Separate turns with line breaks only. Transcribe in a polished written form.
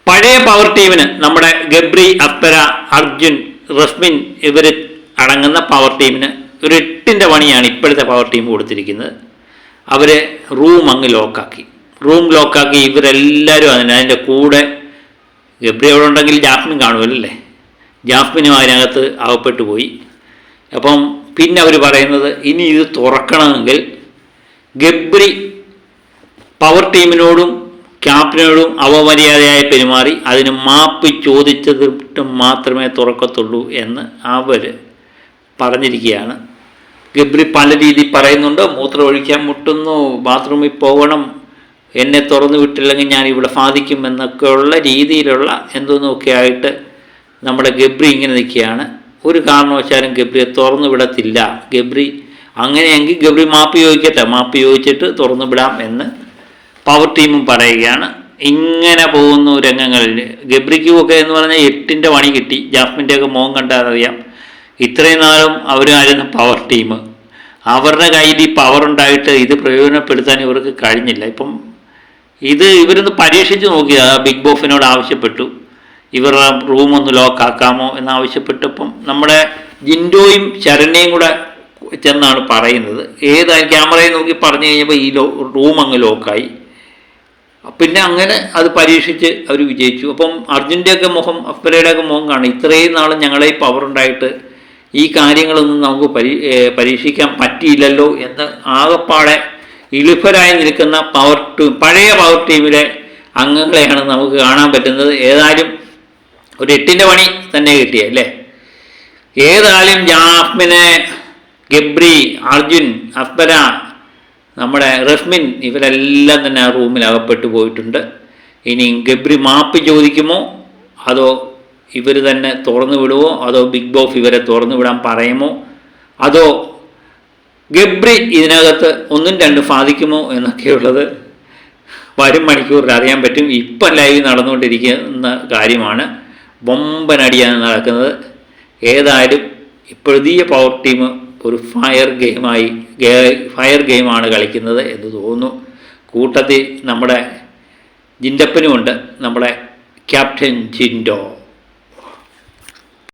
പഴയ പവർ ടീമിന് നമ്മുടെ ഗബ്രി, അപ്സര, അർജുൻ, റസ്മിൻ ഇവർ അടങ്ങുന്ന പവർ ടീമിന് ഒരു 8ന്റെ പണിയാണ് ഇപ്പോഴത്തെ പവർ ടീം കൊടുത്തിരിക്കുന്നത്. അവർ റൂം അങ്ങ് ലോക്കാക്കി. ഇവരെല്ലാവരും അതിൻ്റെ കൂടെ ഗബ്രി അവിടെ ഉണ്ടെങ്കിൽ ജാസ്മിൻ കാണുമല്ലേ, ജാസ്മിനും അതിനകത്ത് അകപ്പെട്ടു പോയി. അപ്പം പിന്നെ അവർ പറയുന്നത് ഇനി ഇത് തുറക്കണമെങ്കിൽ ഗബ്രി പവർ ടീമിനോടും ക്യാപ്റ്റനോടും അവമര്യാദയായി പെരുമാറി അതിന് മാപ്പ് ചോദിച്ചതിട്ട് മാത്രമേ തുറക്കത്തുള്ളൂ എന്ന് അവർ പറഞ്ഞിരിക്കുകയാണ്. ഗബ്രി പല രീതിയിൽ പറയുന്നുണ്ട്. മൂത്രം ഒഴിക്കാൻ മുട്ടുന്നു, ബാത്റൂമിൽ പോകണം, എന്നെ തുറന്നു വിട്ടില്ലെങ്കിൽ ഞാൻ ഇവിടെ ബാധിക്കും എന്നൊക്കെയുള്ള രീതിയിലുള്ള എന്തോന്നൊക്കെ ആയിട്ട് നമ്മുടെ ഗബ്രി ഇങ്ങനെ നിൽക്കുകയാണ്. ഒരു കാരണവശാലും ഗബ്രിയെ തുറന്നു വിടത്തില്ല. ഗബ്രി അങ്ങനെയെങ്കിൽ ഗബ്രി മാപ്പ് ചോദിക്കട്ടെ, മാപ്പ് ചോദിച്ചിട്ട് തുറന്നു വിടാം എന്ന് പവർ ടീമും പറയുകയാണ്. ഇങ്ങനെ പോകുന്നു രംഗങ്ങളിൽ. ഗബ്രിക്കുമൊക്കെ എന്ന് പറഞ്ഞാൽ 8ന്റെ പണി കിട്ടി. ജാസ്മിൻ്റെയൊക്കെ മുഖം കണ്ടാൽ അറിയാം. ഇത്രയും നാളും അവരായിരുന്നു പവർ ടീം. അവരുടെ കയ്യിൽ ഈ പവർ ഉണ്ടായിട്ട് ഇത് പ്രയോജനപ്പെടുത്താൻ ഇവർക്ക് കഴിഞ്ഞില്ല. ഇപ്പം ഇവരൊന്ന് പരീക്ഷിച്ച് നോക്കിയത്. ബിഗ് ബോസിനോട് ആവശ്യപ്പെട്ടു ഇവരുടെ റൂമൊന്ന് ലോക്കാക്കാമോ എന്നാവശ്യപ്പെട്ടപ്പം നമ്മുടെ ജിൻഡോയും ശരണ്യയും കൂടെ ചെന്നാണ് പറയുന്നത്. ഏതായാലും ക്യാമറയിൽ നോക്കി പറഞ്ഞു കഴിഞ്ഞപ്പോൾ ഈ റൂം അങ്ങ് ലോക്കായി. പിന്നെ അങ്ങനെ അത് പരീക്ഷിച്ച് അവർ വിജയിച്ചു. അപ്പം അർജുൻ്റെയൊക്കെ മുഖം, അപ്സരയുടെയൊക്കെ മുഖം കാണും. ഇത്രയും നാളും ഞങ്ങളെ ഈ പവർ ഉണ്ടായിട്ട് ഈ കാര്യങ്ങളൊന്നും നമുക്ക് പരീക്ഷിക്കാൻ പറ്റിയില്ലല്ലോ എന്ന് ആകപ്പാടെ ഇളിഫരായി നിൽക്കുന്ന പഴയ പവർ ടീമിലെ അംഗങ്ങളെയാണ് നമുക്ക് കാണാൻ പറ്റുന്നത്. ഏതായാലും ഒരു 8ന്റെ പണി തന്നെ കിട്ടിയല്ലേ. ഏതായാലും ജാസ്മിനെ, ഗബ്രി, അർജുൻ, അപ്സര, നമ്മുടെ റസ്മിൻ ഇവരെല്ലാം തന്നെ ആ റൂമിൽ അകപ്പെട്ടു പോയിട്ടുണ്ട്. ഇനി ഗബ്രി മാപ്പ് ചോദിക്കുമോ അതോ ഇവർ തന്നെ തുറന്നു വിടുമോ അതോ ബിഗ് ബോസ് ഇവരെ തുറന്നു വിടാൻ പറയുമോ അതോ ഗബ്രി ഇതിനകത്ത് 1ഉം 2ഉം സാധിക്കുമോ എന്നൊക്കെയുള്ളത് വരും മണിക്കൂറിൽ അറിയാൻ പറ്റും. ഇപ്പം ലൈവ് നടന്നുകൊണ്ടിരിക്കുന്ന കാര്യമാണ്. ബൊമ്പനടിയാണ് നടക്കുന്നത്. ഏതായാലും പുതിയ പവർ ടീം ഒരു ഫയർ ഗെയിമാണ് കളിക്കുന്നത് എന്ന് തോന്നുന്നു. കൂട്ടത്തിൽ നമ്മുടെ ജിൻഡപ്പനുമുണ്ട്, നമ്മുടെ ക്യാപ്റ്റൻ ജിൻഡോ.